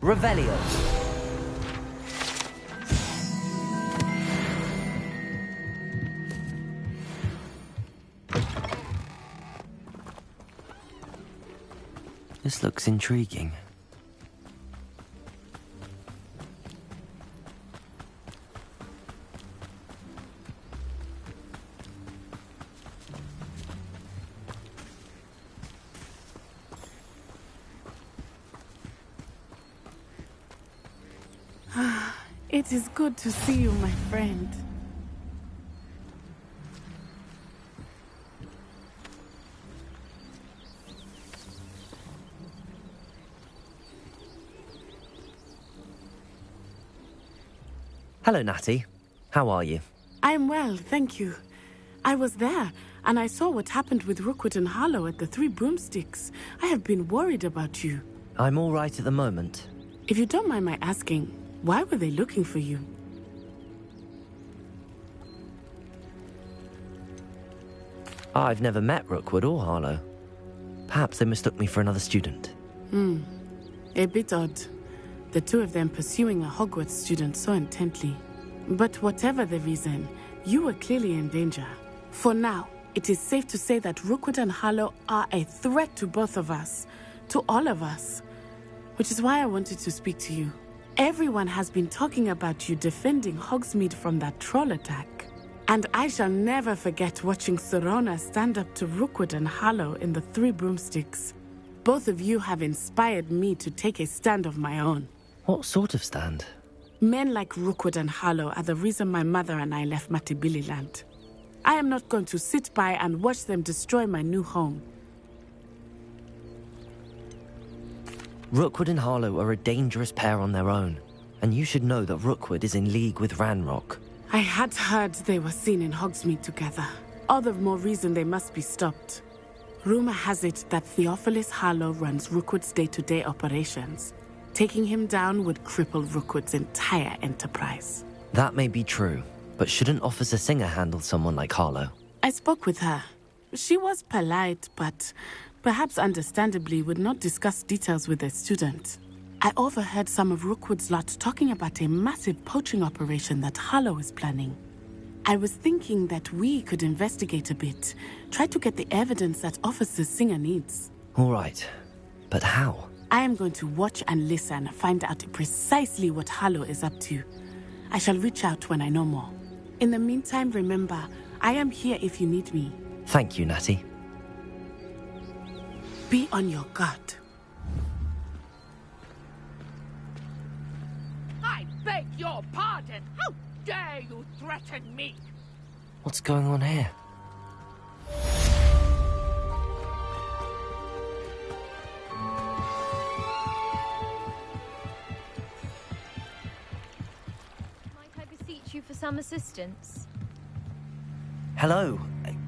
Revelio. This looks intriguing. It is good to see you, my friend. Hello, Natty. How are you? I'm well, thank you. I was there, and I saw what happened with Rookwood and Harlow at the Three Broomsticks. I have been worried about you. I'm all right at the moment. If you don't mind my asking, why were they looking for you? I've never met Rookwood or Harlow. Perhaps they mistook me for another student. A bit odd. The two of them pursuing a Hogwarts student so intently. But whatever the reason, you were clearly in danger. For now, it is safe to say that Rookwood and Harlow are a threat to both of us. To all of us. Which is why I wanted to speak to you. Everyone has been talking about you defending Hogsmeade from that troll attack. And I shall never forget watching Sorona stand up to Rookwood and Harlow in the Three Broomsticks. Both of you have inspired me to take a stand of my own. What sort of stand? Men like Rookwood and Harlow are the reason my mother and I left Matibililand. I am not going to sit by and watch them destroy my new home. Rookwood and Harlow are a dangerous pair on their own, and you should know that Rookwood is in league with Ranrock. I had heard they were seen in Hogsmeade together. All the more reason they must be stopped. Rumor has it that Theophilus Harlow runs Rookwood's day-to-day operations. Taking him down would cripple Rookwood's entire enterprise. That may be true, but shouldn't Officer Singer handle someone like Harlow? I spoke with her. She was polite, but perhaps understandably would not discuss details with a student. I overheard some of Rookwood's lot talking about a massive poaching operation that Harlow is planning. I was thinking that we could investigate a bit, try to get the evidence that Officer Singer needs. All right, but how? I am going to watch and listen, find out precisely what Harlow is up to. I shall reach out when I know more. In the meantime, remember, I am here if you need me. Thank you, Natty. Be on your guard. I beg your pardon! How dare you threaten me? What's going on here? Might I beseech you for some assistance? Hello,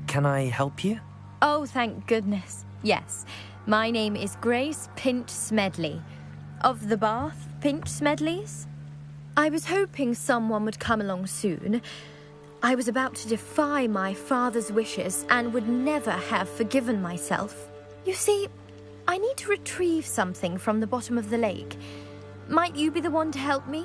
can I help you? Oh, thank goodness. Yes. My name is Grace Pinch Smedley. Of the Bath Pinch Smedleys? I was hoping someone would come along soon. I was about to defy my father's wishes and would never have forgiven myself. You see, I need to retrieve something from the bottom of the lake. Might you be the one to help me?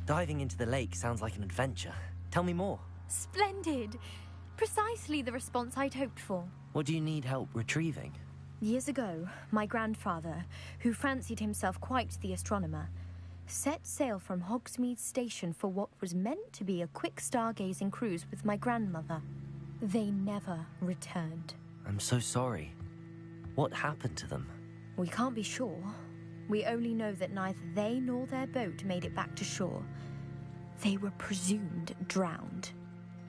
Diving into the lake sounds like an adventure. Tell me more. Splendid! Precisely the response I'd hoped for. What do you need help retrieving? Years ago, my grandfather, who fancied himself quite the astronomer, set sail from Hogsmeade Station for what was meant to be a quick stargazing cruise with my grandmother. They never returned. I'm so sorry. What happened to them? We can't be sure. We only know that neither they nor their boat made it back to shore. They were presumed drowned.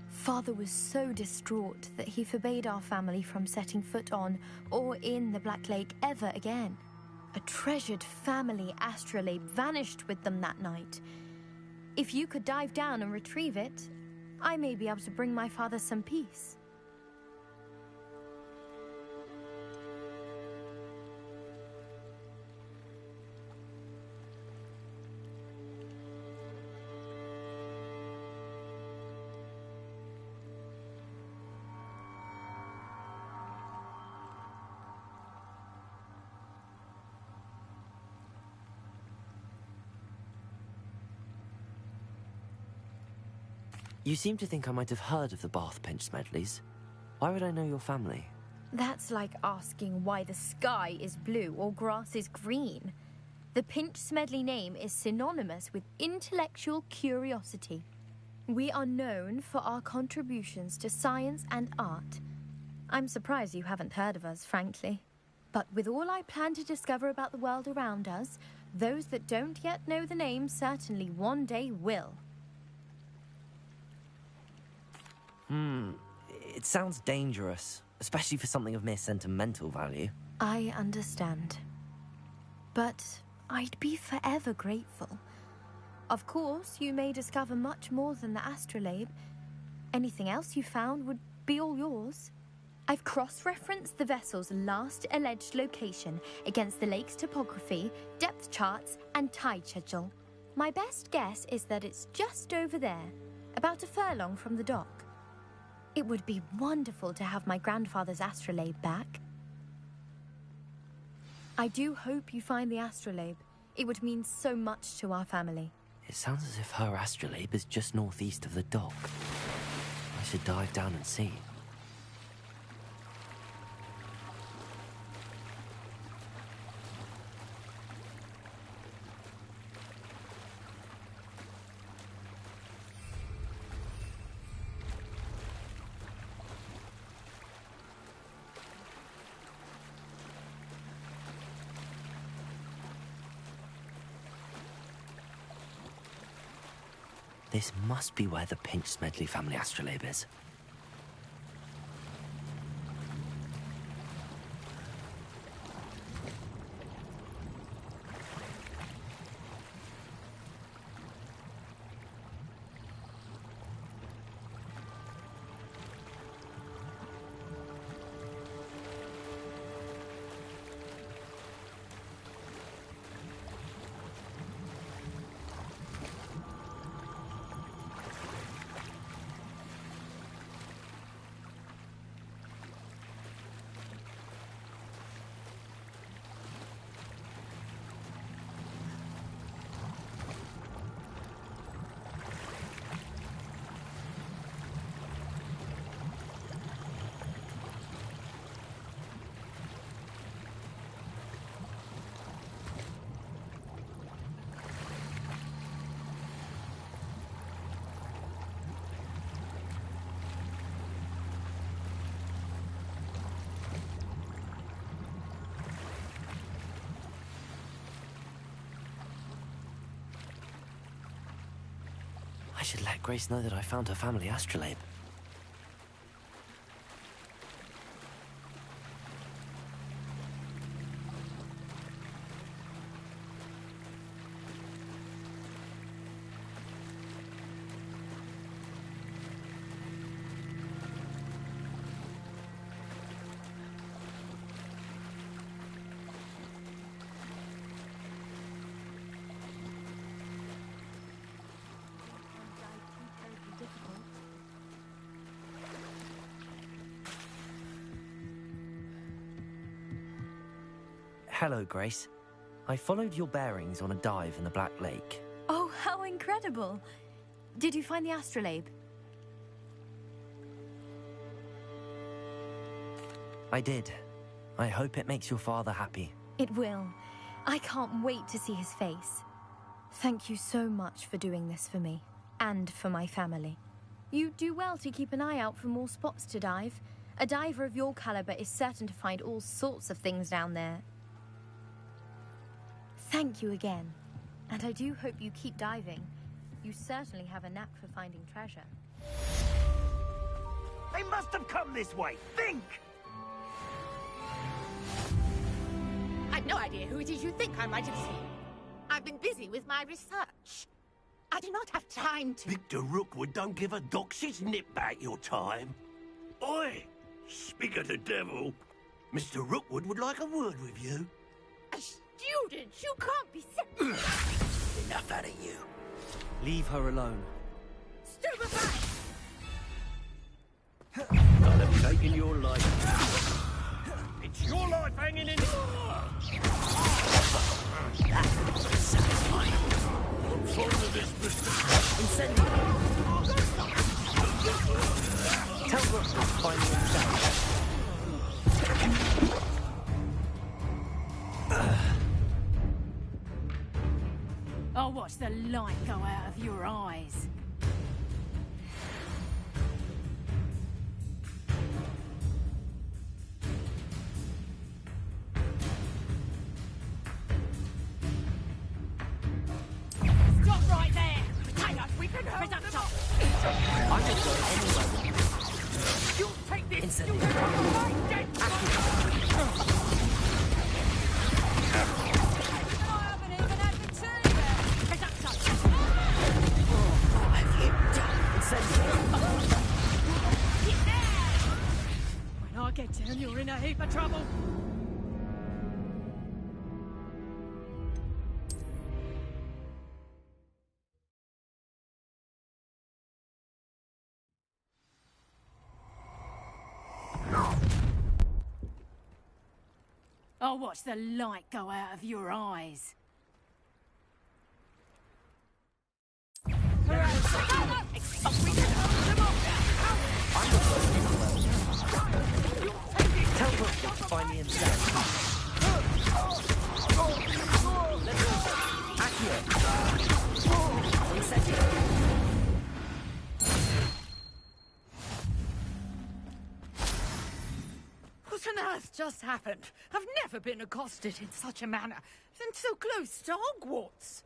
Father was so distraught that he forbade our family from setting foot on or in the Black Lake ever again. A treasured family astrolabe vanished with them that night. If you could dive down and retrieve it, I may be able to bring my father some peace. You seem to think I might have heard of the Bath Pinch Smedleys. Why would I know your family? That's like asking why the sky is blue or grass is green. The Pinch Smedley name is synonymous with intellectual curiosity. We are known for our contributions to science and art. I'm surprised you haven't heard of us, frankly. But with all I plan to discover about the world around us, those that don't yet know the name certainly one day will. It sounds dangerous, especially for something of mere sentimental value. I understand. But I'd be forever grateful. Of course, you may discover much more than the astrolabe. Anything else you found would be all yours. I've cross-referenced the vessel's last alleged location against the lake's topography, depth charts, and tide schedule. My best guess is that it's just over there, about a furlong from the dock. It would be wonderful to have my grandfather's astrolabe back. I do hope you find the astrolabe. It would mean so much to our family. It sounds as if her astrolabe is just northeast of the dock. I should dive down and see. This must be where the Pinch Smedley family astrolabe is. I should let Grace know that I found her family astrolabe. Hello, Grace. I followed your bearings on a dive in the Black Lake. Oh, how incredible! Did you find the astrolabe? I did. I hope it makes your father happy. It will. I can't wait to see his face. Thank you so much for doing this for me, and for my family. You do well to keep an eye out for more spots to dive. A diver of your caliber is certain to find all sorts of things down there. Thank you again. And I do hope you keep diving. You certainly have a knack for finding treasure. They must have come this way. Think! I've no idea who it is you think I might have seen. I've been busy with my research. I do not have time to... Victor Rookwood don't give a doxy's nip back your time. Oi! Speak of the devil. Mr. Rookwood would like a word with you. A student? You can't be... Enough out of you. Leave her alone. Stupefy! I'll have taken your life. It's your life hanging in it. That's satisfying. I'm fond of this, Mr. Incendiary! Tell Rook to find me himself. I'll watch the light go out of your eyes. Stop right there! Hang on, we can hold them Reductor! off. I'm not going anywhere with you. You take this! Incendiary. You take my dead I haven't even had the tea yet! Reductor! Incendiary. When I get down, you're in a heap of trouble. I'll watch the light go out of your eyes. Tell Rook to find me himself. Accurate. Incendiary. What on earth just happened? I've never been accosted in such a manner, and so close to Hogwarts.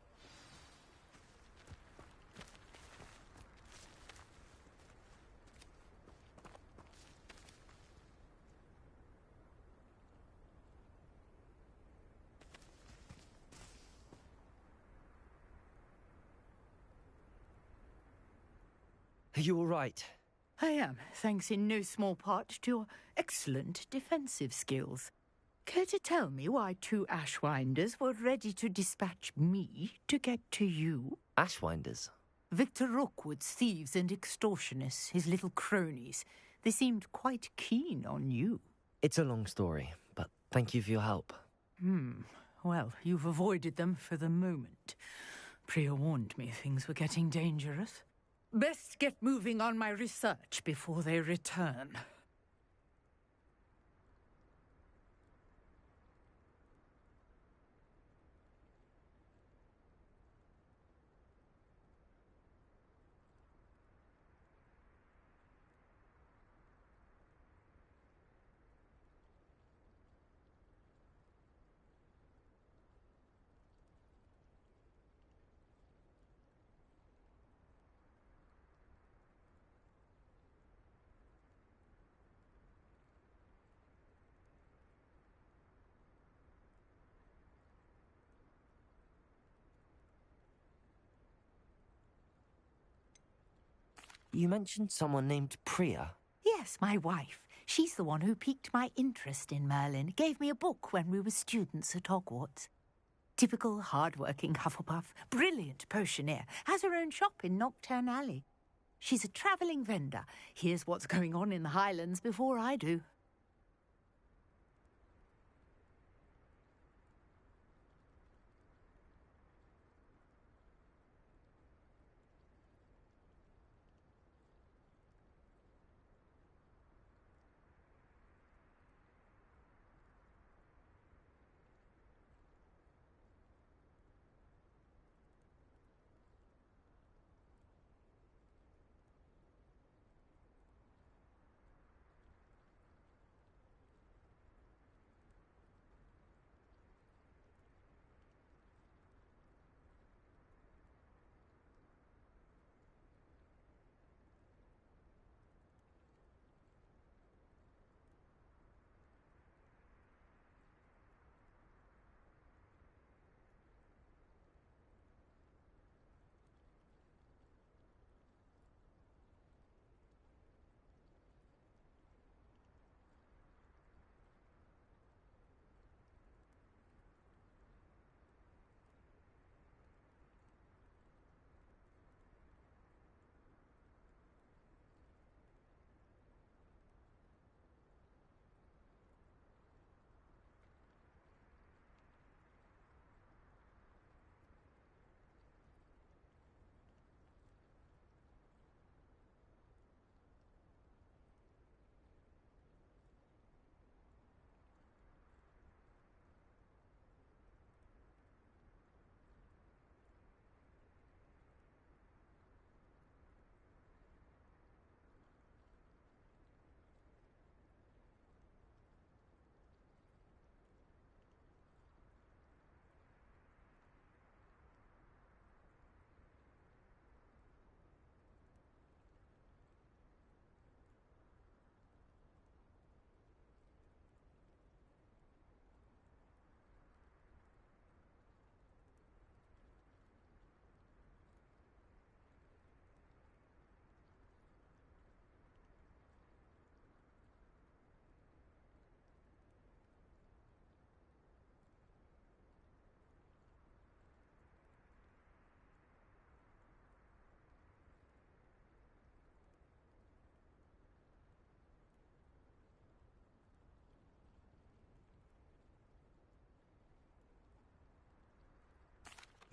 Are you all right? I am, thanks in no small part to your excellent defensive skills. Care to tell me why two Ashwinders were ready to dispatch me to get to you? Ashwinders. Victor Rookwood's thieves and extortionists, his little cronies. They seemed quite keen on you. It's a long story, but thank you for your help. Well, you've avoided them for the moment. Priya warned me things were getting dangerous. Best get moving on my research before they return. You mentioned someone named Priya. Yes, my wife. She's the one who piqued my interest in Merlin. Gave me a book when we were students at Hogwarts. Typical hard-working Hufflepuff. Brilliant potioneer. Has her own shop in Knockturn Alley. She's a travelling vendor. Hears what's going on in the Highlands before I do.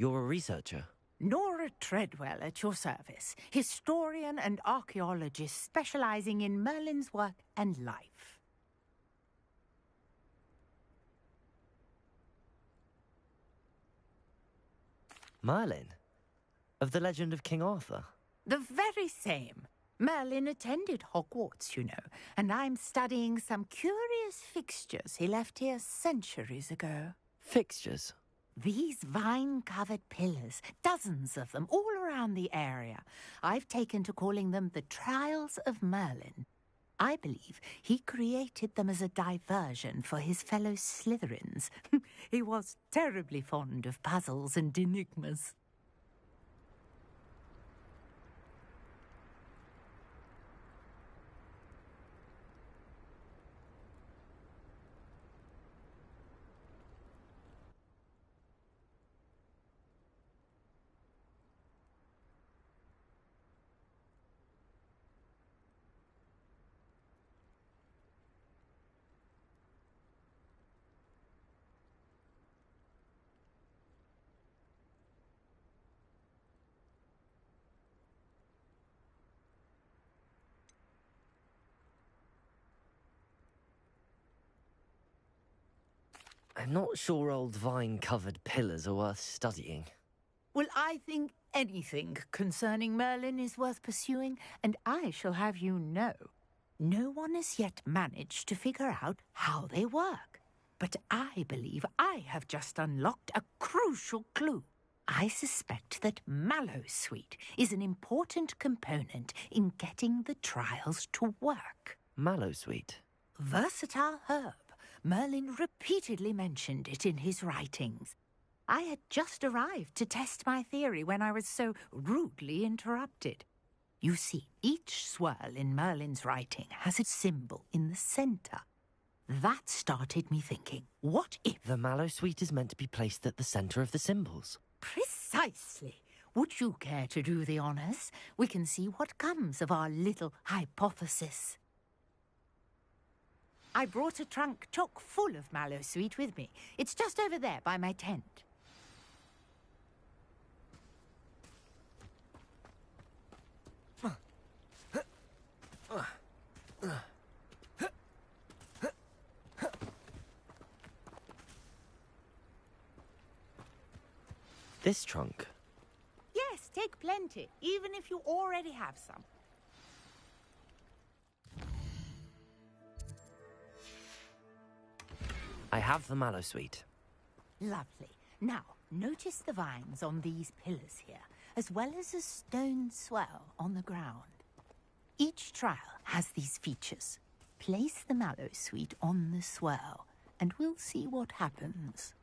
You're a researcher? Nora Treadwell at your service, historian and archaeologist specializing in Merlin's work and life. Merlin? Of the legend of King Arthur? The very same. Merlin attended Hogwarts, you know, and I'm studying some curious fixtures he left here centuries ago. Fixtures? These vine-covered pillars, dozens of them, all around the area. I've taken to calling them the Trials of Merlin. I believe he created them as a diversion for his fellow Slytherins. He was terribly fond of puzzles and enigmas. I'm not sure old vine-covered pillars are worth studying. Well, I think anything concerning Merlin is worth pursuing, and I shall have you know, no one has yet managed to figure out how they work. But I believe I have just unlocked a crucial clue. I suspect that mallowsweet is an important component in getting the trials to work. Mallowsweet? Versatile herb. Merlin repeatedly mentioned it in his writings. I had just arrived to test my theory when I was so rudely interrupted. You see, each swirl in Merlin's writing has a symbol in the centre. That started me thinking, what if... The mallowsweet is meant to be placed at the centre of the symbols. Precisely. Would you care to do the honours? We can see what comes of our little hypothesis. I brought a trunk chock full of mallowsweet with me. It's just over there by my tent. This trunk? Yes, take plenty, even if you already have some. I have the mallowsweet. Lovely. Now, notice the vines on these pillars here, as well as a stone swell on the ground. Each trial has these features. Place the mallowsweet on the swell, and we'll see what happens.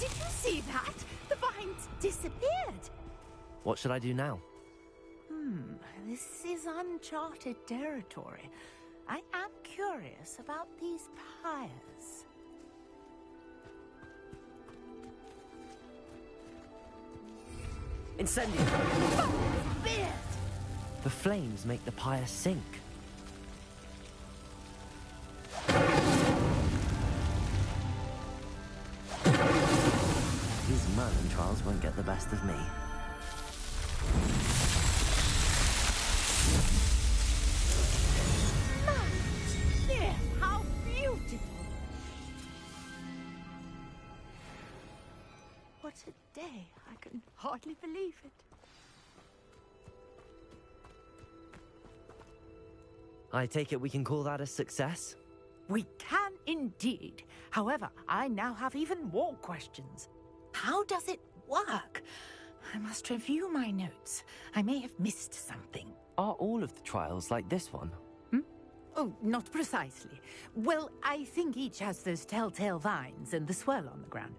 Did you see that? The vines disappeared. What should I do now? This is uncharted territory. I am curious about these pyres. Incendio! Beard! The flames make the pyre sink. These Merlin trials won't get the best of me. There, how beautiful! What a day! I can hardly believe it. I take it we can call that a success? We can indeed. However, I now have even more questions. How does it work? I must review my notes. I may have missed something. Are all of the trials like this one? Oh, not precisely. Well, I think each has those telltale vines and the swirl on the ground.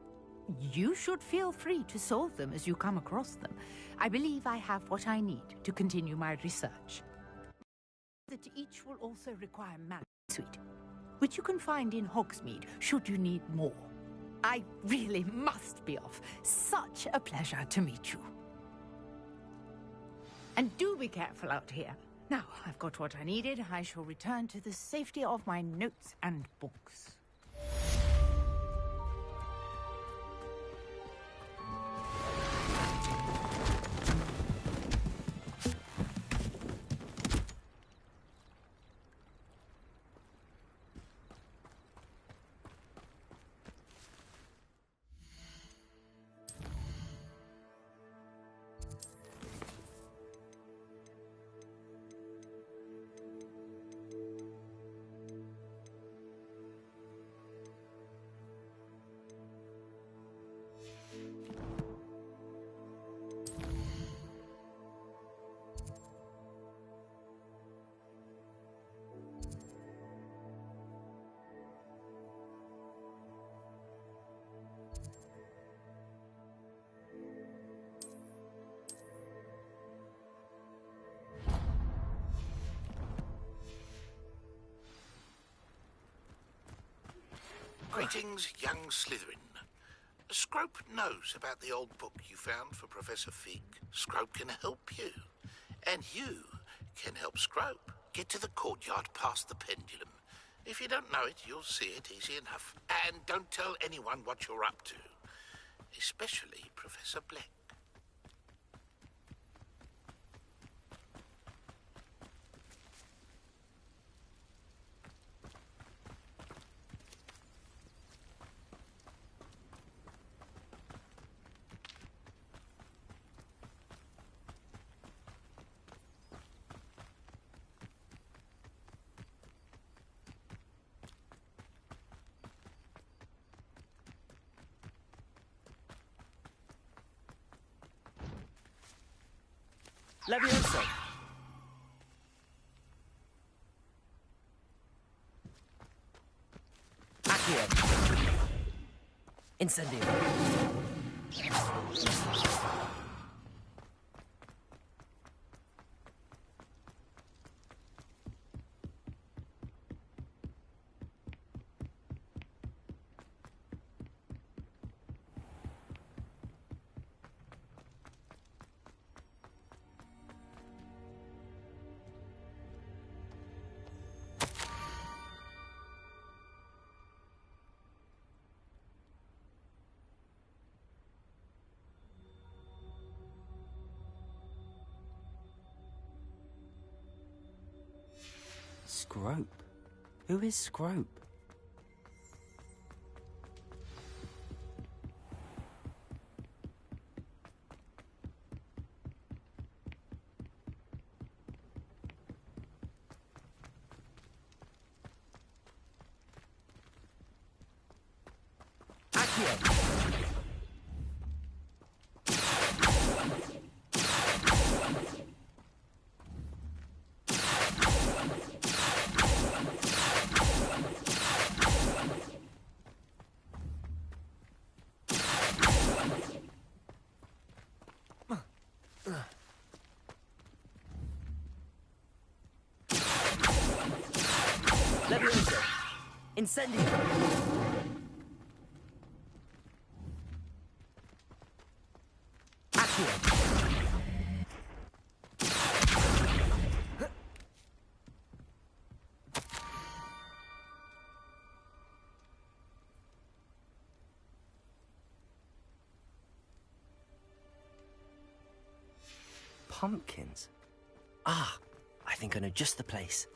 You should feel free to solve them as you come across them. I believe I have what I need to continue my research. That each will also require mallowsweet, which you can find in Hogsmeade should you need more. I really must be off. Such a pleasure to meet you. And do be careful out here. Now, I've got what I needed. I shall return to the safety of my notes and books. Greetings, young Slytherin. Scrope knows about the old book you found for Professor Fig. Scrope can help you. And you can help Scrope. Get to the courtyard past the pendulum. If you don't know it, you'll see it easy enough. And don't tell anyone what you're up to. Especially Professor Black. Levioso! Accio! Incendio! Scrope? Who is Scrope? Accio! Levioso! Incendio! Accio! Pumpkins? Ah, I think I know just the place.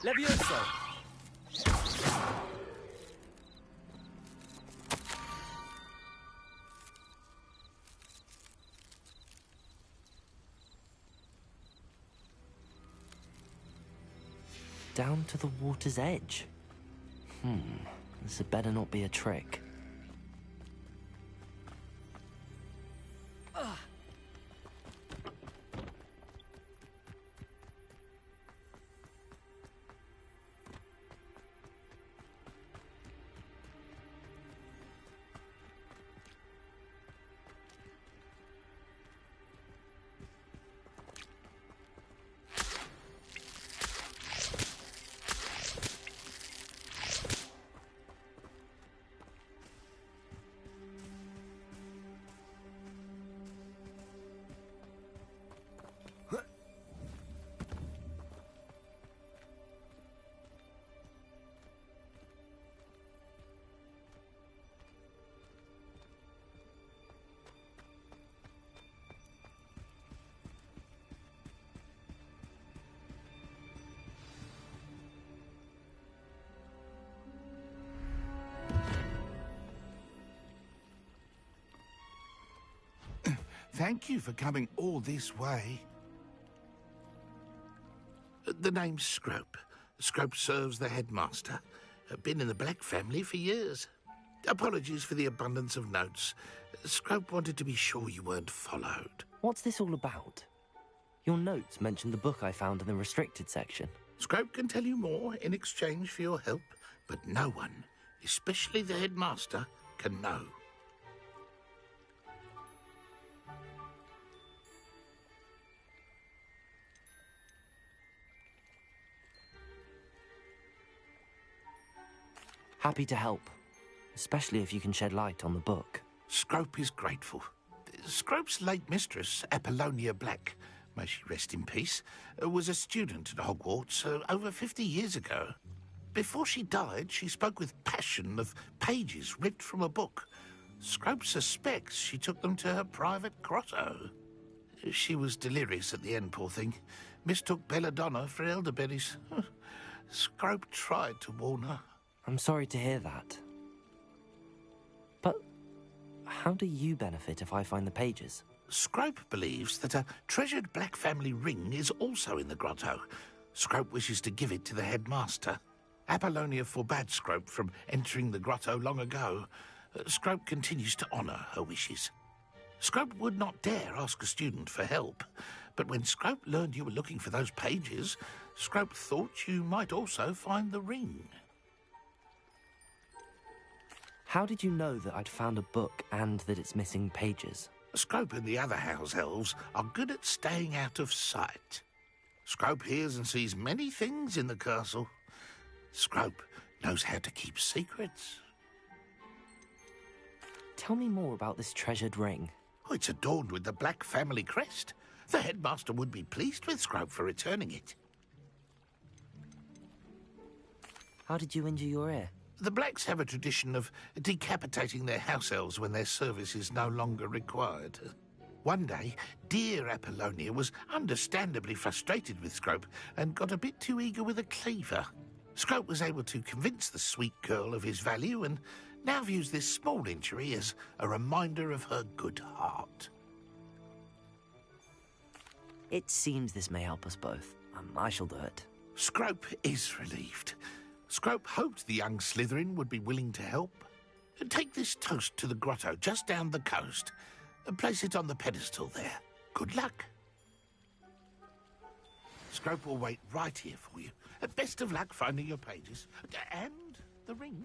Levioso! Down to the water's edge. This had better not be a trick. Thank you for coming all this way. The name's Scrope. Scrope serves the headmaster. Been in the Black family for years. Apologies for the abundance of notes. Scrope wanted to be sure you weren't followed. What's this all about? Your notes mentioned the book I found in the restricted section. Scrope can tell you more in exchange for your help, but no one, especially the headmaster, can know. Happy to help, especially if you can shed light on the book. Scrope is grateful. Scrope's late mistress, Apollonia Black, may she rest in peace, was a student at Hogwarts over 50 years ago. Before she died, she spoke with passion of pages ripped from a book. Scrope suspects she took them to her private grotto. She was delirious at the end, poor thing. Mistook belladonna for elderberries. Scrope tried to warn her. I'm sorry to hear that. But how do you benefit if I find the pages? Scrope believes that a treasured Black family ring is also in the grotto. Scrope wishes to give it to the headmaster. Apollonia forbade Scrope from entering the grotto long ago. Scrope continues to honour her wishes. Scrope would not dare ask a student for help, but when Scrope learned you were looking for those pages, Scrope thought you might also find the ring. How did you know that I'd found a book and that it's missing pages? Scrope and the other house elves are good at staying out of sight. Scrope hears and sees many things in the castle. Scrope knows how to keep secrets. Tell me more about this treasured ring. Oh, it's adorned with the Black family crest. The headmaster would be pleased with Scrope for returning it. How did you injure your ear? The Blacks have a tradition of decapitating their house elves when their service is no longer required. One day, dear Apollonia was understandably frustrated with Scrope and got a bit too eager with a cleaver. Scrope was able to convince the sweet girl of his value and now views this small injury as a reminder of her good heart. It seems this may help us both. I shall do it. Scrope is relieved. Scrope hoped the young Slytherin would be willing to help. Take this toast to the grotto just down the coast and place it on the pedestal there. Good luck. Scrope will wait right here for you. Best of luck finding your pages. And the ring.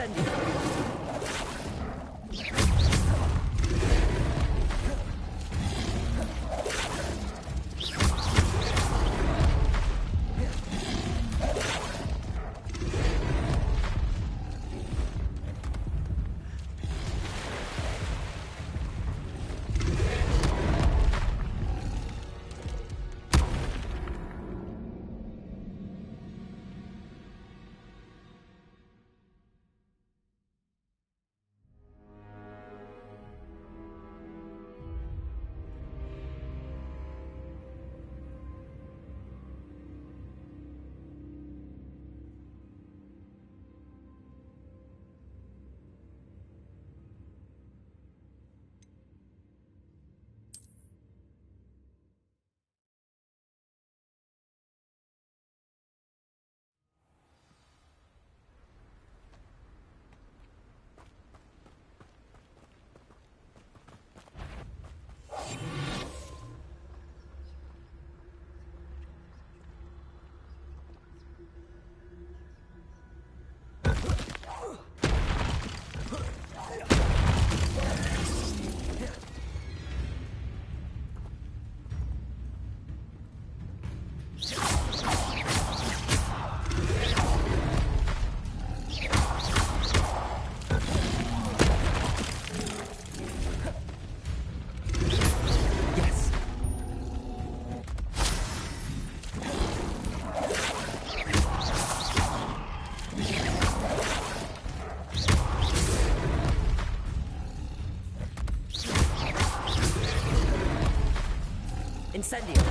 Incendio. Incendio.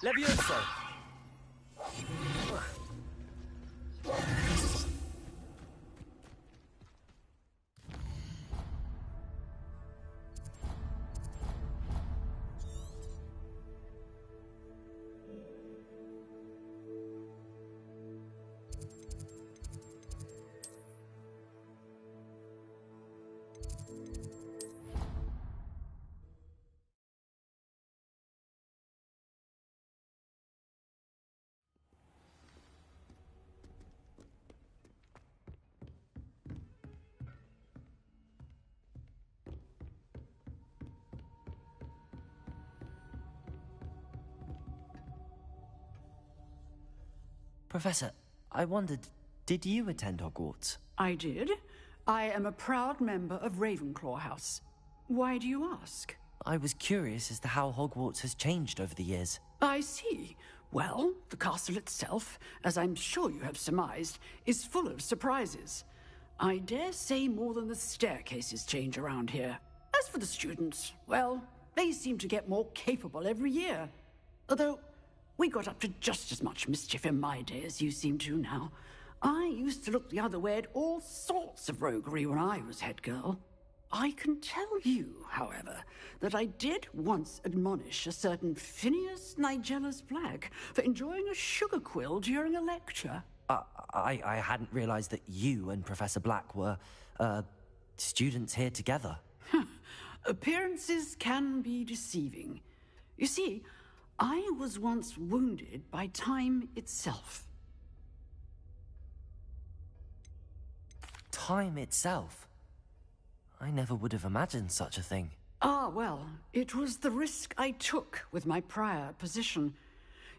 Levioso! Professor, I wondered, did you attend Hogwarts? I did. I am a proud member of Ravenclaw House. Why do you ask? I was curious as to how Hogwarts has changed over the years. I see. Well, the castle itself, as I'm sure you have surmised, is full of surprises. I dare say more than the staircases change around here. As for the students, well, they seem to get more capable every year. Although, we got up to just as much mischief in my day as you seem to now. I used to look the other way at all sorts of roguery when I was head girl. I can tell you, however, that I did once admonish a certain Phineas Nigella's Black for enjoying a sugar quill during a lecture. I hadn't realized that you and Professor Black were, students here together. Appearances can be deceiving. You see, I was once wounded by time itself. Time itself? I never would have imagined such a thing. Ah, well, it was the risk I took with my prior position.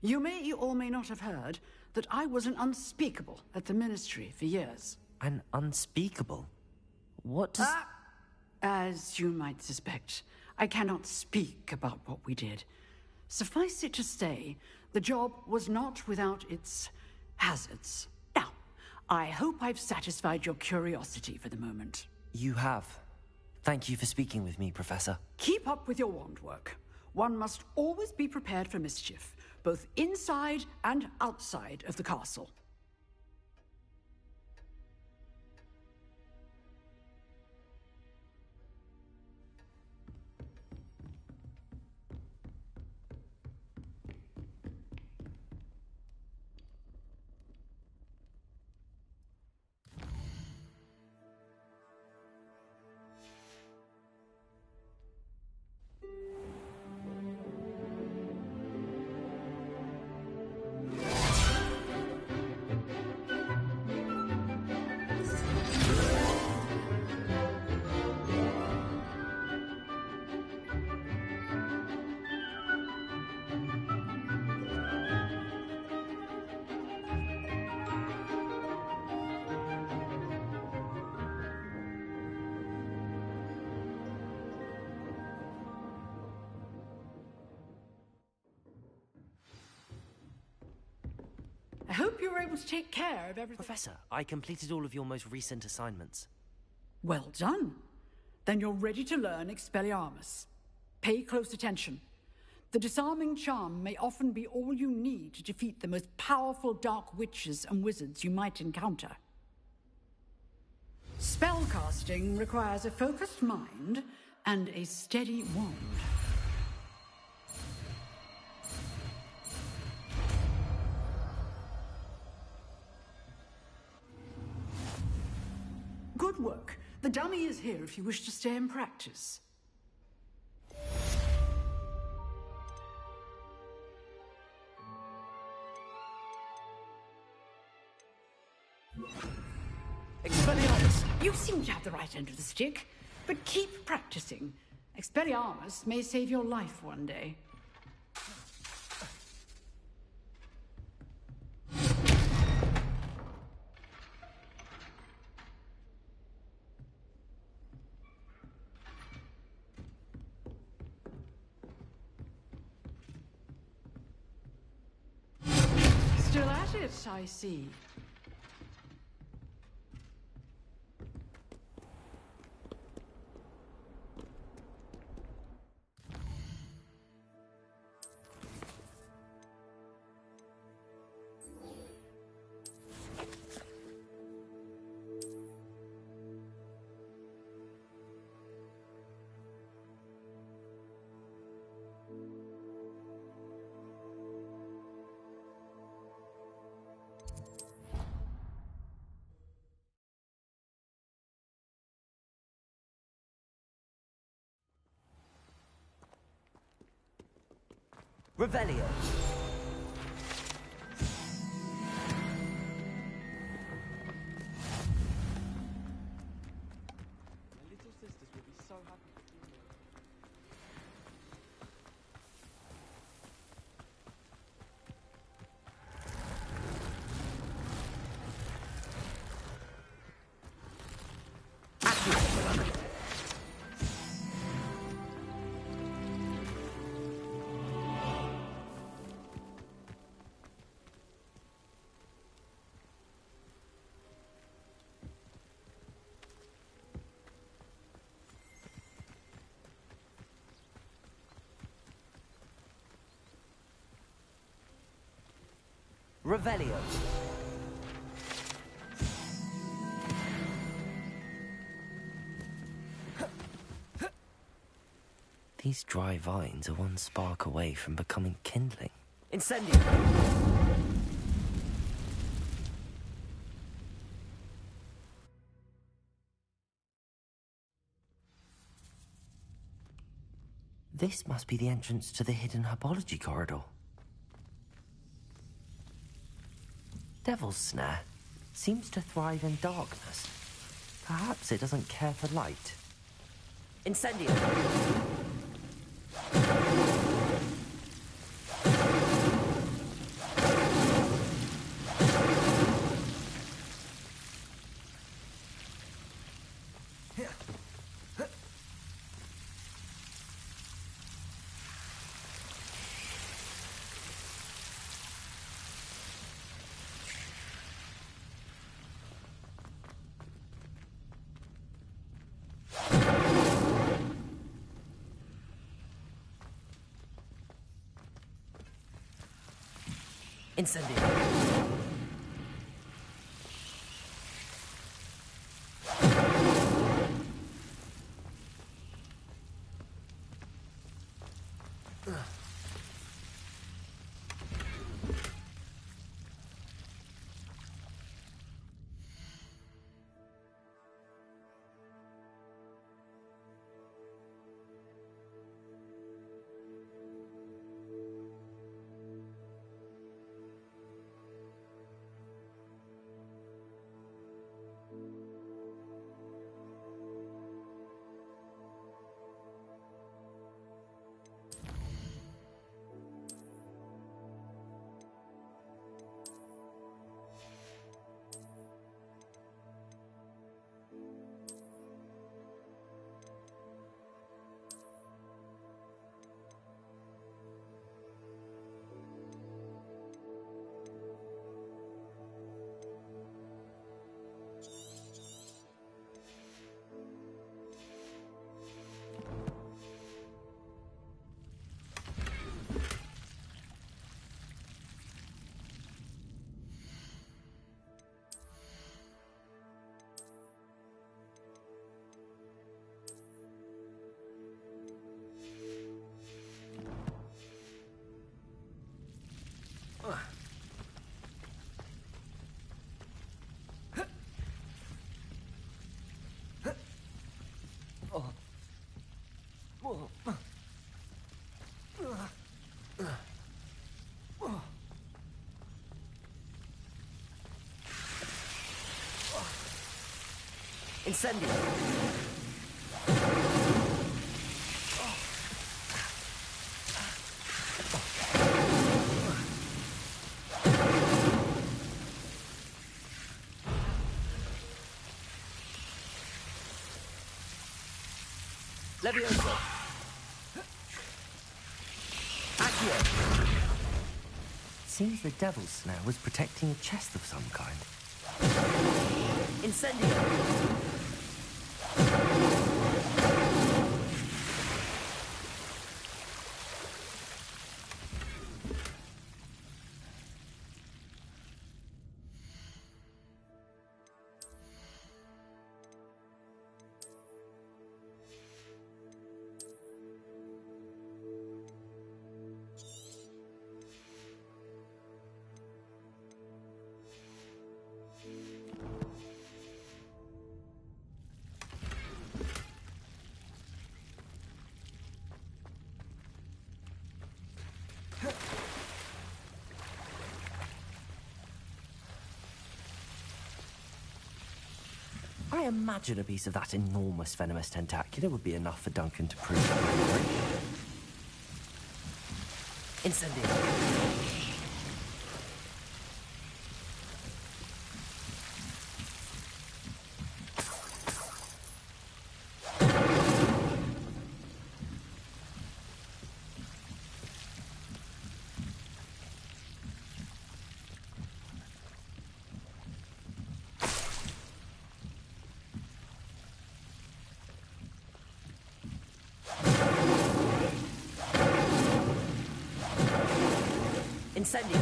You may or may not have heard that I was an unspeakable at the Ministry for years. An unspeakable? What does... As you might suspect, I cannot speak about what we did. Suffice it to say, the job was not without its hazards. Now, I hope I've satisfied your curiosity for the moment. You have. Thank you for speaking with me, Professor. Keep up with your wand work. One must always be prepared for mischief, both inside and outside of the castle. I hope you were able to take care of everything. Professor, I completed all of your most recent assignments. Well done. Then you're ready to learn Expelliarmus. Pay close attention. The disarming charm may often be all you need to defeat the most powerful dark witches and wizards you might encounter. Spellcasting requires a focused mind and a steady wand. Good work. The dummy is here if you wish to stay and practice. Expelliarmus, you seem to have the right end of the stick, but keep practicing. Expelliarmus may save your life one day. Still at it, I see. Revelio. Revelio. These dry vines are one spark away from becoming kindling. Incendio! This must be the entrance to the hidden herbology corridor. Devil's Snare seems to thrive in darkness. Perhaps it doesn't care for light. Incendio! Incendio. Incendio! Levioso! Accio! Seems the Devil's Snare was protecting a chest of some kind. Incendio! I imagine a piece of that enormous venomous tentacular would be enough for Duncan to prove the bravery. Incendio. Incendio.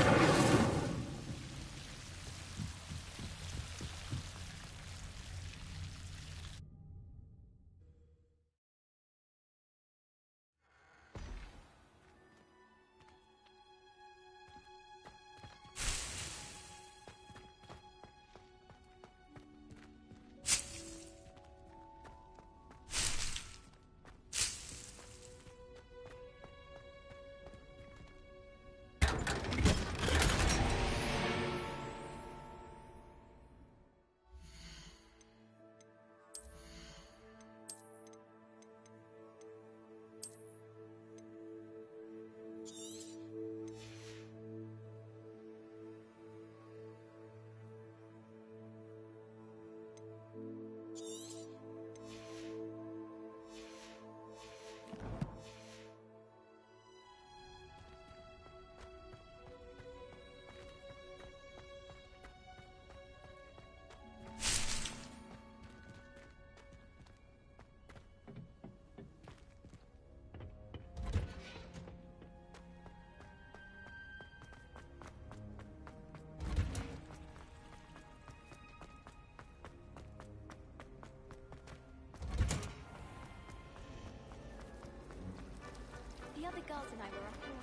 The other girls and I were up all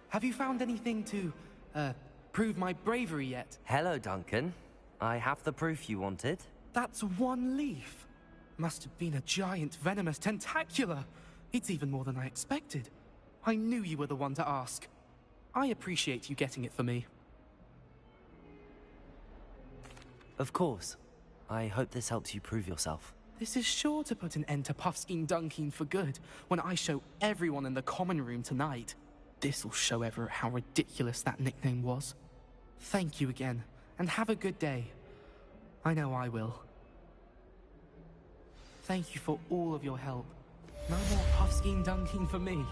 Have you found anything to, prove my bravery yet? Hello, Duncan. I have the proof you wanted. That's one leaf. Must have been a giant venomous tentacula. It's even more than I expected. I knew you were the one to ask. I appreciate you getting it for me. Of course. I hope this helps you prove yourself. This is sure to put an end to Puffskein Dunkin for good when I show everyone in the common room tonight. This'll show Everett how ridiculous that nickname was. Thank you again, and have a good day. I know I will. Thank you for all of your help. No more Puffskein Dunkin for me.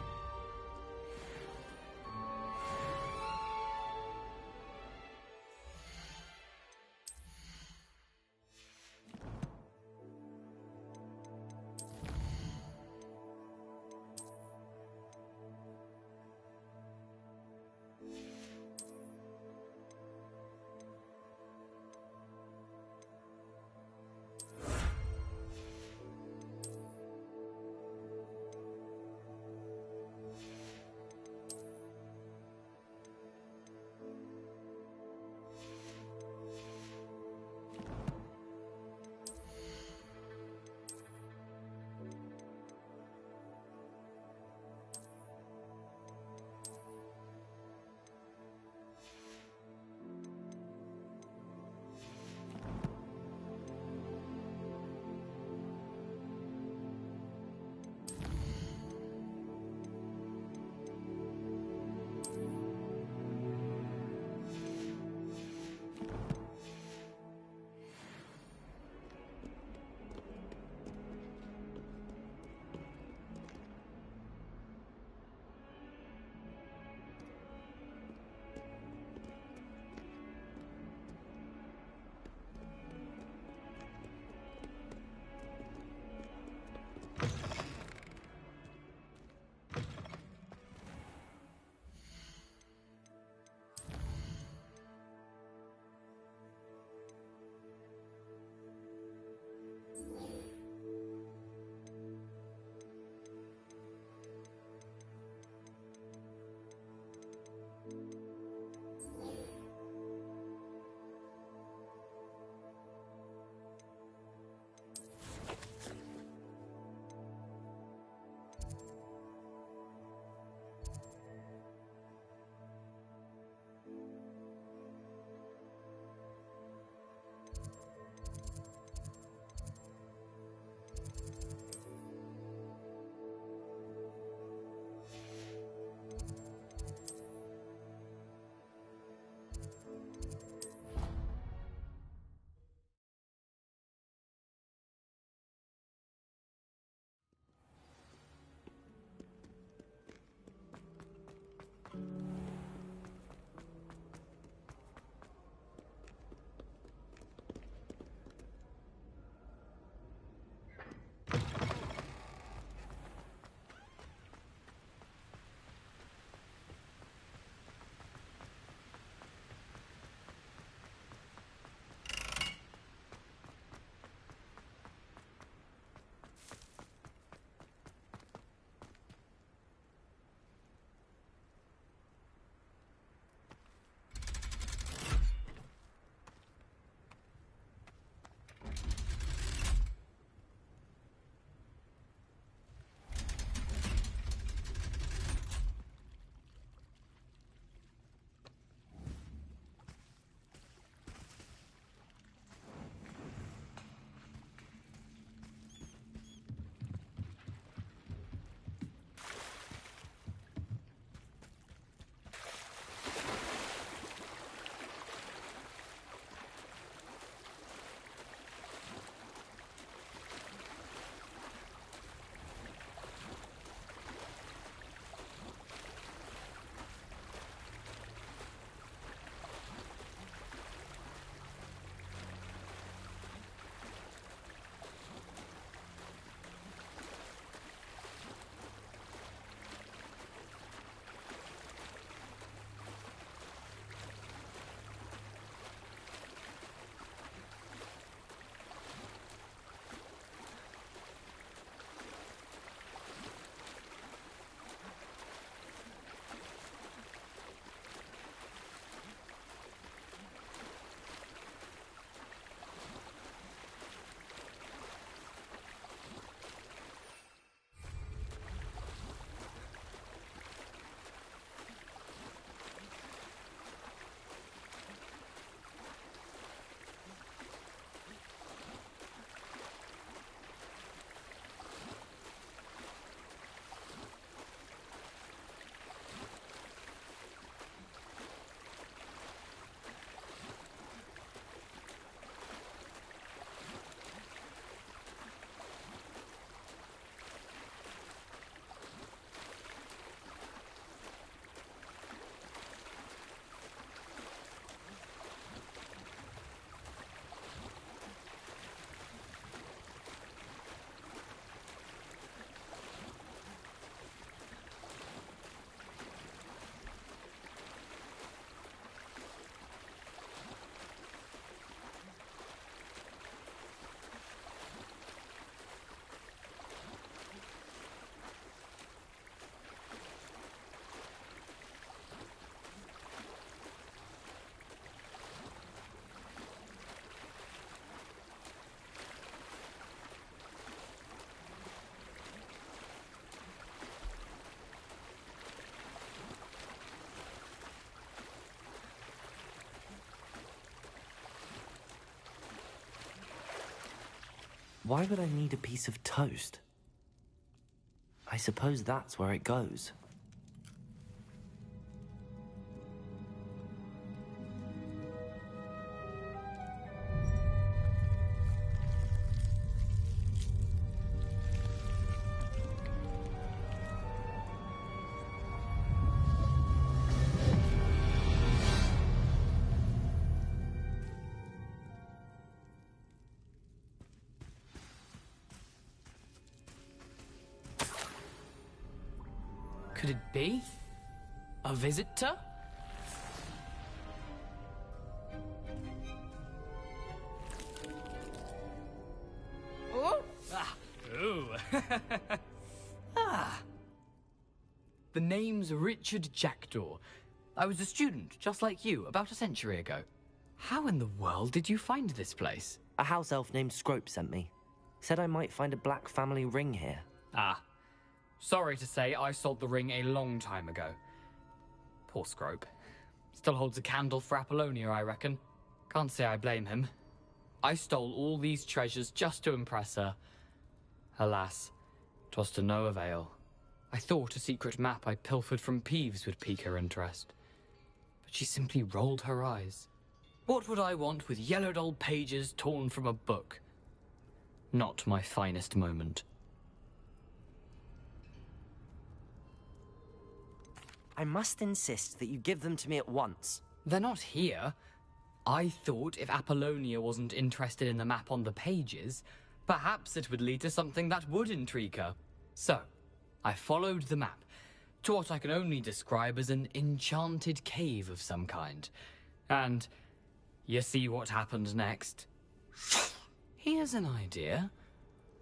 Why would I need a piece of toast? I suppose that's where it goes. Could it be? A visitor? Oh! Ah! Ooh! Ah! The name's Richard Jackdaw. I was a student, just like you, about a century ago. How in the world did you find this place? A house elf named Scrope sent me. Said I might find a black family ring here. Ah. Sorry to say, I sold the ring a long time ago. Poor Scrope. Still holds a candle for Apollonia, I reckon. Can't say I blame him. I stole all these treasures just to impress her. Alas, 'twas to no avail. I thought a secret map I pilfered from Peeves would pique her interest. But she simply rolled her eyes. What would I want with yellowed old pages torn from a book? Not my finest moment. I must insist that you give them to me at once. They're not here. I thought if Apollonia wasn't interested in the map on the pages, perhaps it would lead to something that would intrigue her. So, I followed the map to what I can only describe as an enchanted cave of some kind. And you see what happened next? Here's an idea.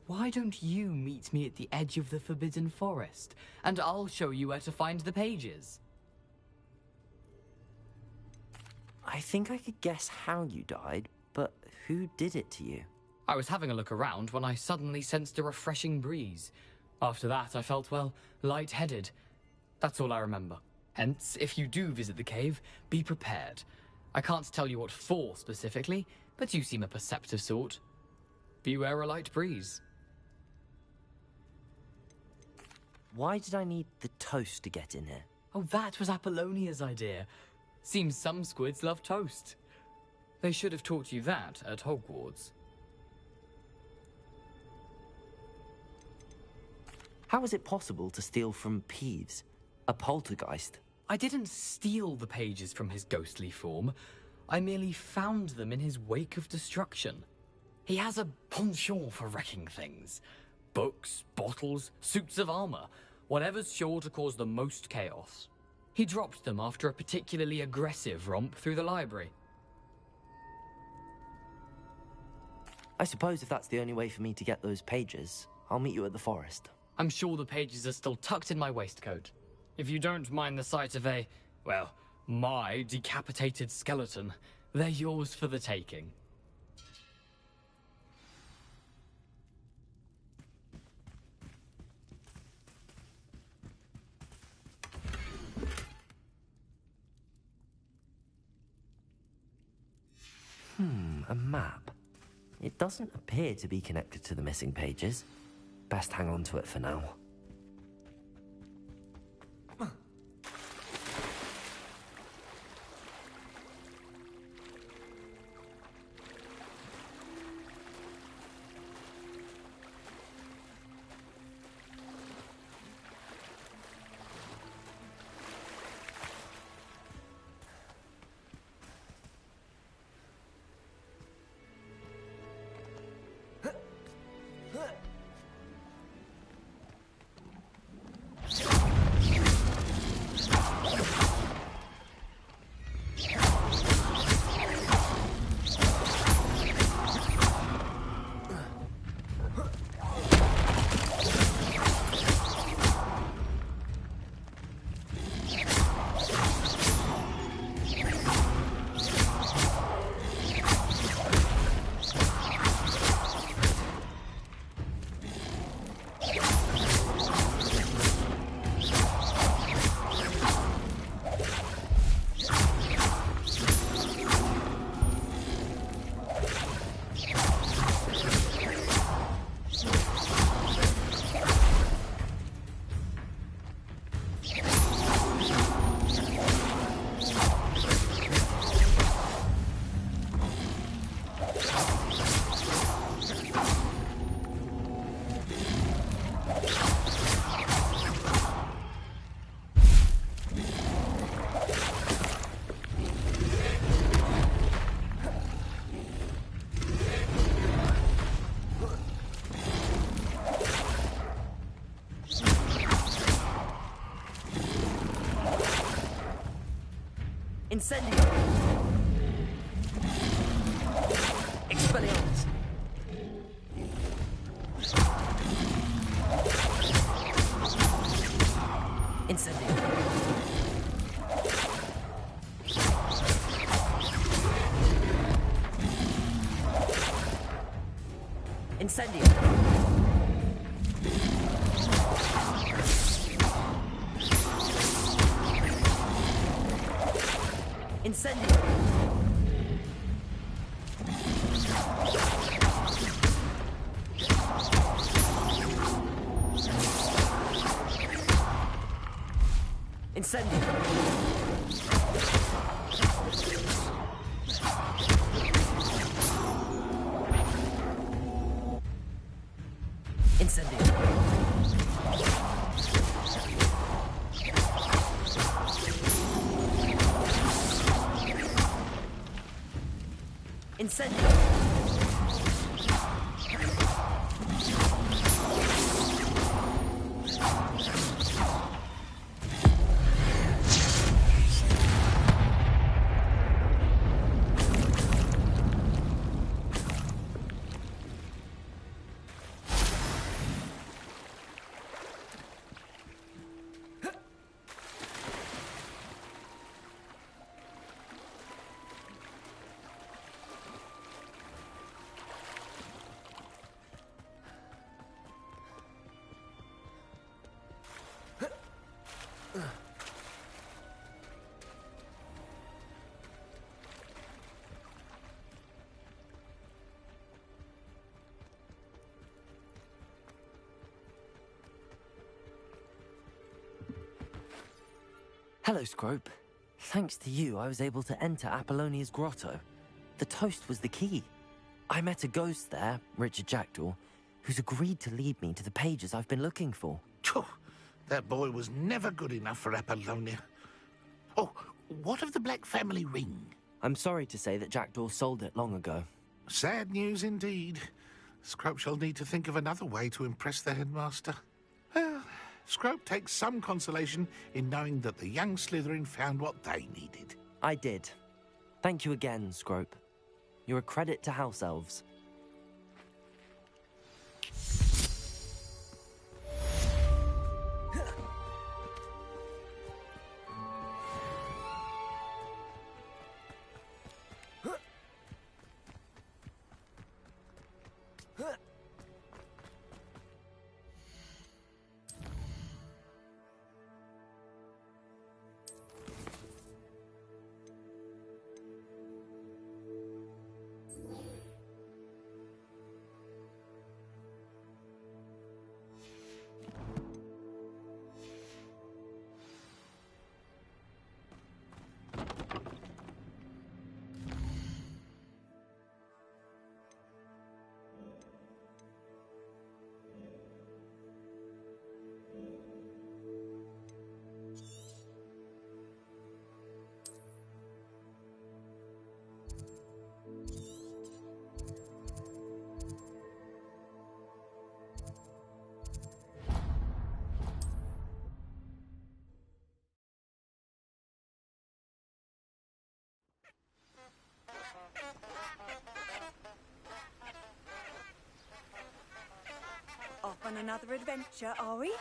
Why don't you meet me at the edge of the Forbidden Forest, and I'll show you where to find the pages? I think I could guess how you died, but who did it to you? I was having a look around when I suddenly sensed a refreshing breeze. After that, I felt, well, lightheaded. That's all I remember. Hence, if you do visit the cave, be prepared. I can't tell you what for specifically, but you seem a perceptive sort. Beware a light breeze. Why did I need the toast to get in here? Oh, that was Apollonia's idea. Seems some squids love toast. They should have taught you that at Hogwarts. How is it possible to steal from Peeves, a poltergeist? I didn't steal the pages from his ghostly form. I merely found them in his wake of destruction. He has a penchant for wrecking things. Books, bottles, suits of armor, whatever's sure to cause the most chaos. He dropped them after a particularly aggressive romp through the library. I suppose if that's the only way for me to get those pages, I'll meet you at the forest. I'm sure the pages are still tucked in my waistcoat. If you don't mind the sight of my decapitated skeleton, they're yours for the taking. A map. It doesn't appear to be connected to the missing pages. Best hang on to it for now. Incendio! Expelliarmus! Incendio! Incendio! Incendio! Incendio! Incendio! Incendio! Hello, Scrope. Thanks to you, I was able to enter Apollonia's grotto. The toast was the key. I met a ghost there, Richard Jackdaw, who's agreed to lead me to the pages I've been looking for. That boy was never good enough for Apollonia. Oh, what of the Black family ring? I'm sorry to say that Jackdaw sold it long ago. Sad news indeed. Scrope shall need to think of another way to impress the headmaster. Well, Scrope takes some consolation in knowing that the young Slytherin found what they needed. I did. Thank you again, Scrope. You're a credit to House Elves. Off on another adventure, are we?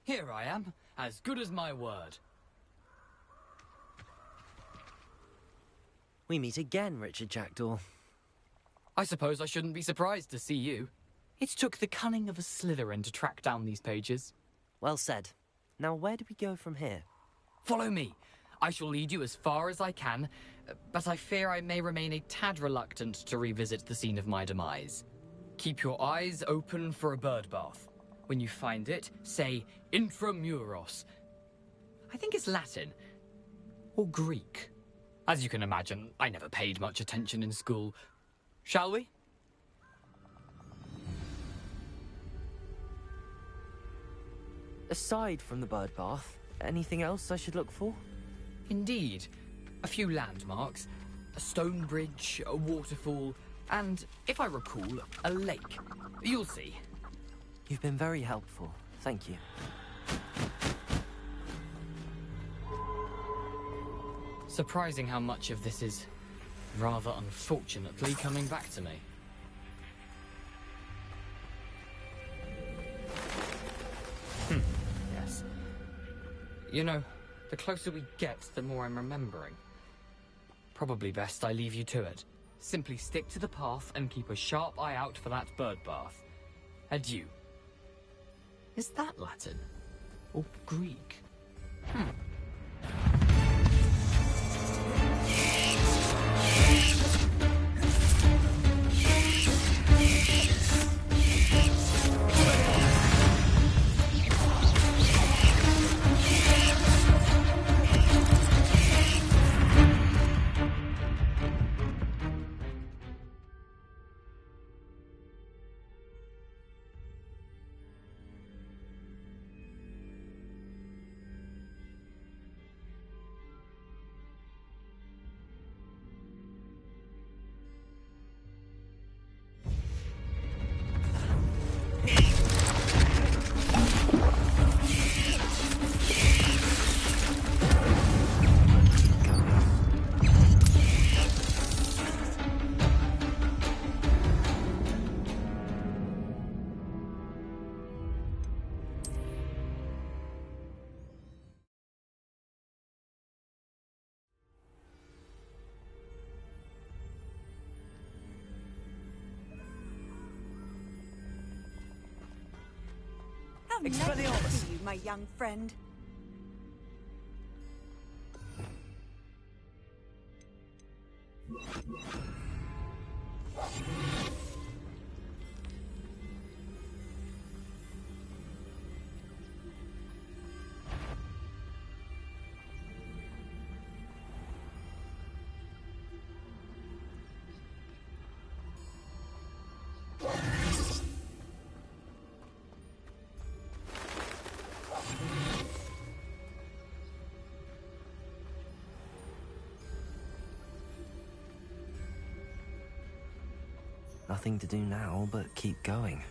Here I am, as good as my word. We meet again, Richard Jackdaw. I suppose I shouldn't be surprised to see you. It took the cunning of a Slytherin to track down these pages. Well said. Now where do we go from here? Follow me. I shall lead you as far as I can, but I fear I may remain a tad reluctant to revisit the scene of my demise. Keep your eyes open for a bird bath. When you find it, say intramuros. I think it's Latin. Or Greek. As you can imagine, I never paid much attention in school. Shall we? Aside from the bird bath, anything else I should look for? Indeed. A few landmarks. A stone bridge, a waterfall, and, if I recall, a lake. You'll see. You've been very helpful. Thank you. Surprising how much of this is, rather unfortunately, coming back to me. Yes. You know, the closer we get, the more I'm remembering. Probably best I leave you to it. Simply stick to the path and keep a sharp eye out for that bird bath. Adieu. Is that Latin? Or Greek? How nice to see you, my young friend. Nothing to do now but keep going.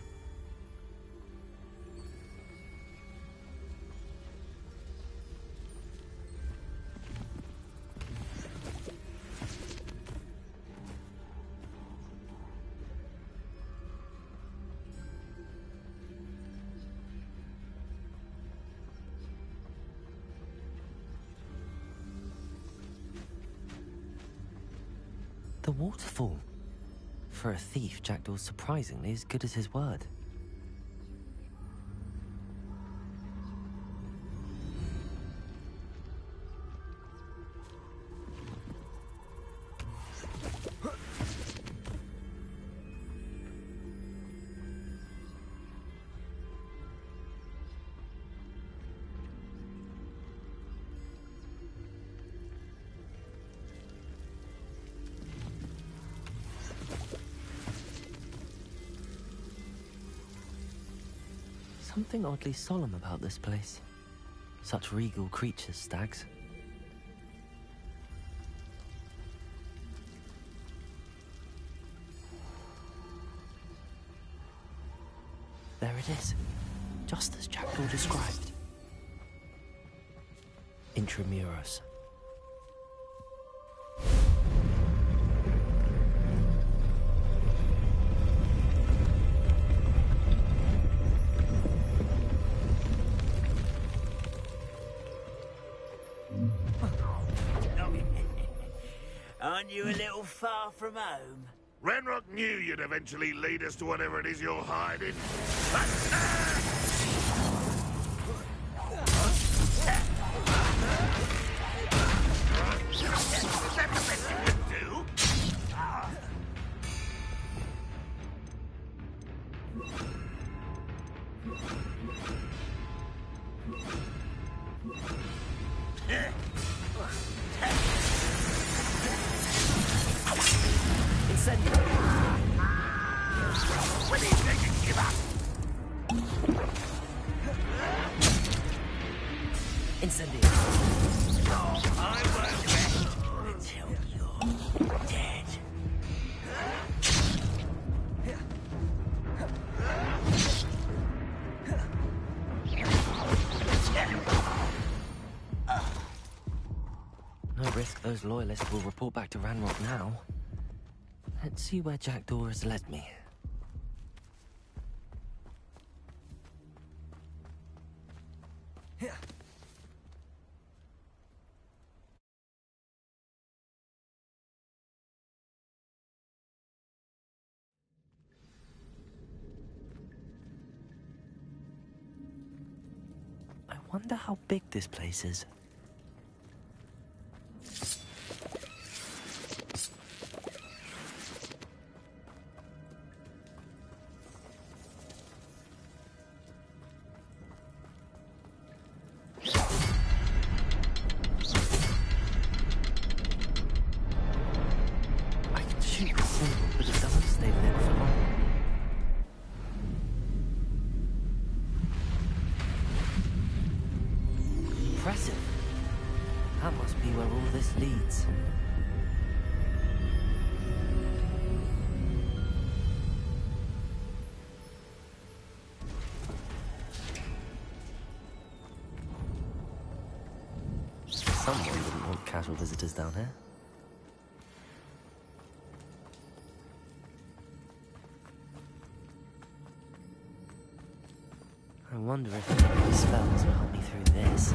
The waterfall. For a thief, Jackdaw's surprisingly as good as his word. Something oddly solemn about this place. Such regal creatures, stags. There it is, just as Jackdaw described. Intramuros. Aren't you a little far from home? Ranrock knew you'd eventually lead us to whatever it is you're hiding. Is that the best you can do? Incendio! When do you think you give up? Incendio! I won't rest until you're dead. No risk those loyalists will report back to Ranrock now. Let's see where Jackdaw has led me. I wonder how big this place is. I can shoot the symbol, but it doesn't stay there for long. Impressive. That must be where all this leads. Someone wouldn't want casual visitors down here. I wonder if any spells will help me through this.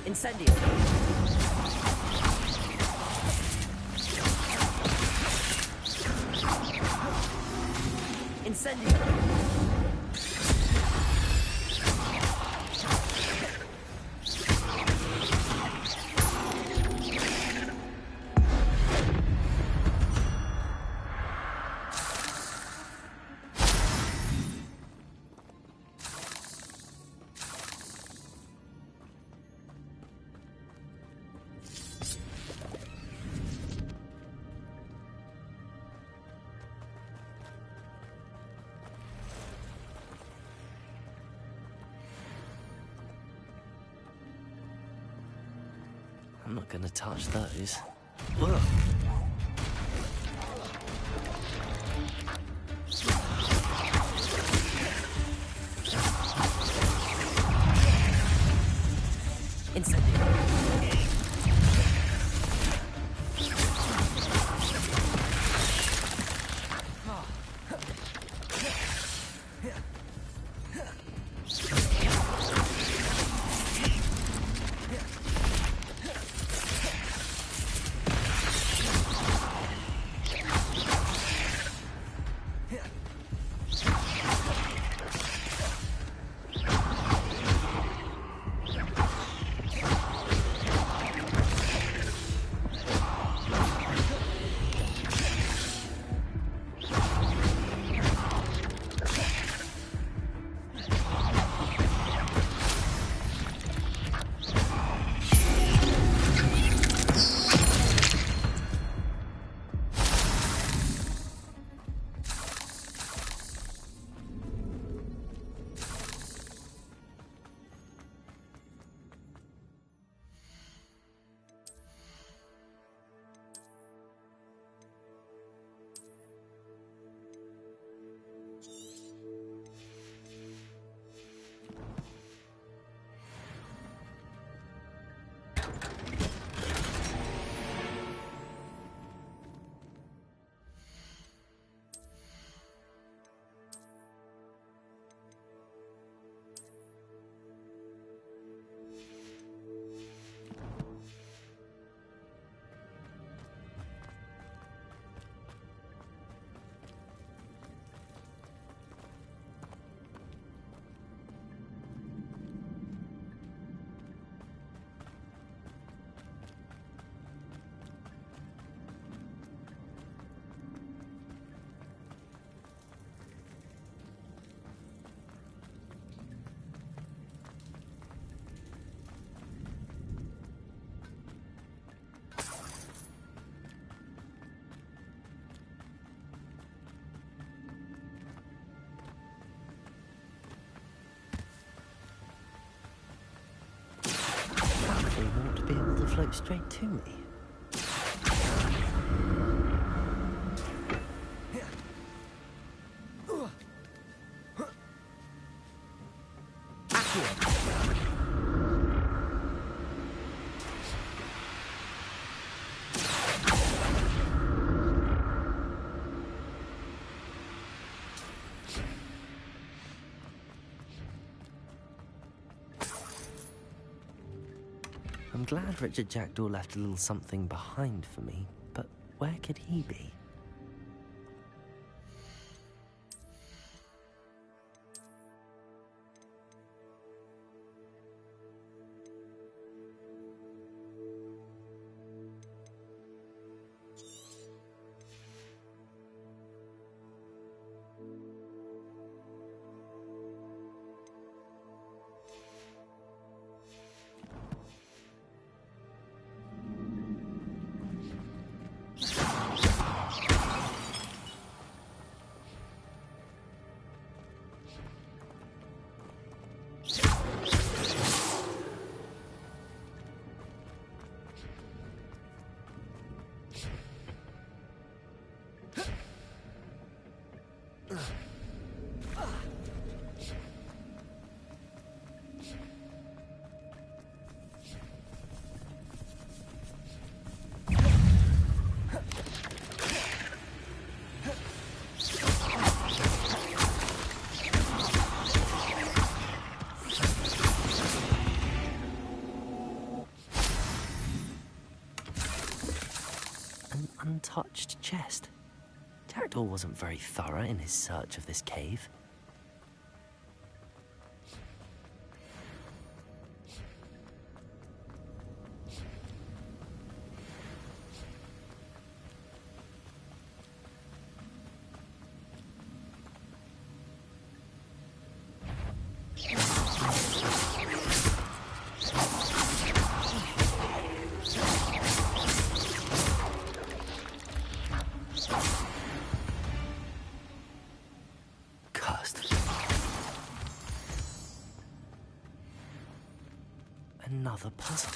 Incendio! Incendio! I'm not gonna touch those. Ugh. Incendio! spoke straight to me. I'm glad Richard Jackdaw left a little something behind for me, but where could he be? Untouched chest. Jackdaw wasn't very thorough in his search of this cave. Another puzzle.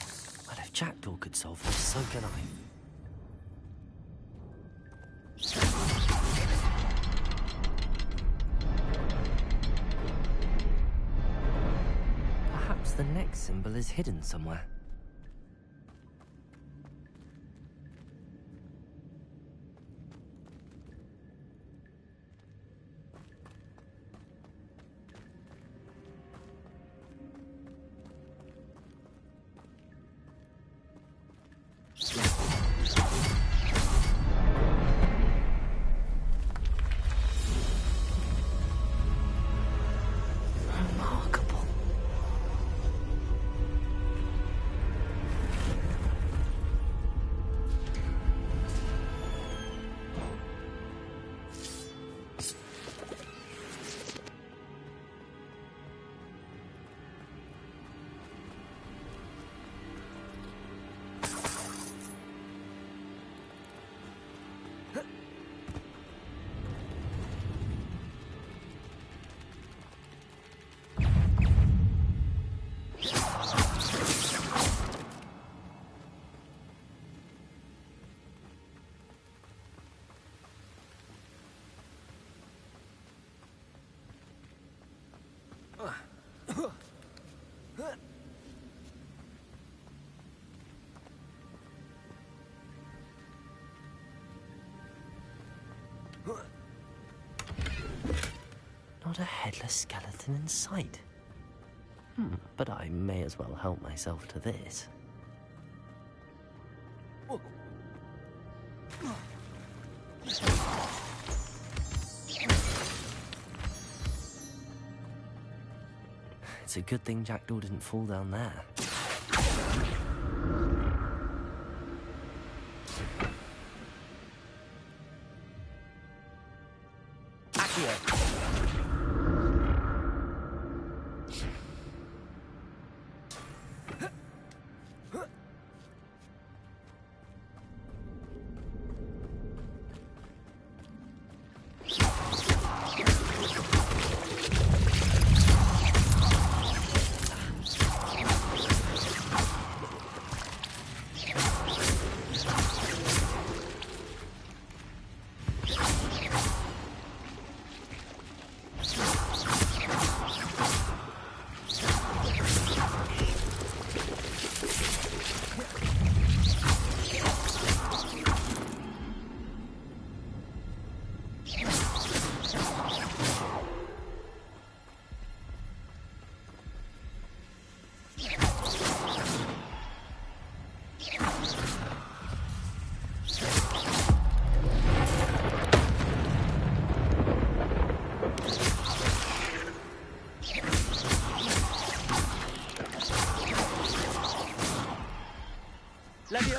Well, if Jackdaw could solve this, so can I. Perhaps the next symbol is hidden somewhere. Not a headless skeleton in sight. But I may as well help myself to this. It's a good thing Jackdaw didn't fall down there.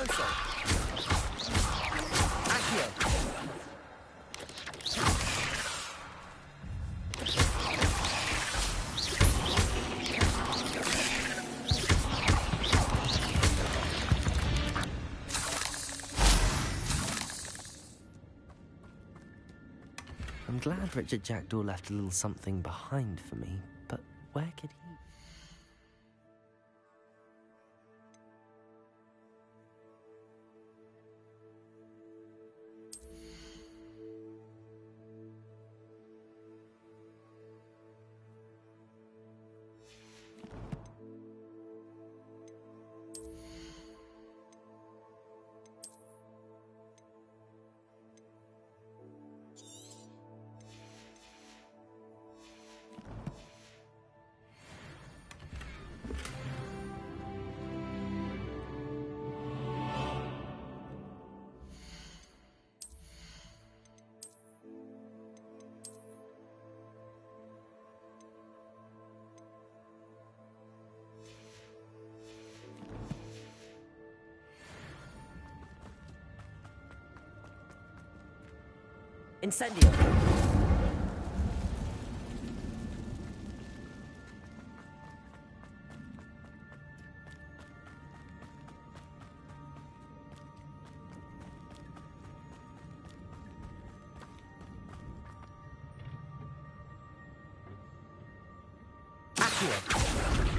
Levioso! Accio! I'm glad Richard Jackdaw left a little something behind for me, but where could he... Incendio! Accio!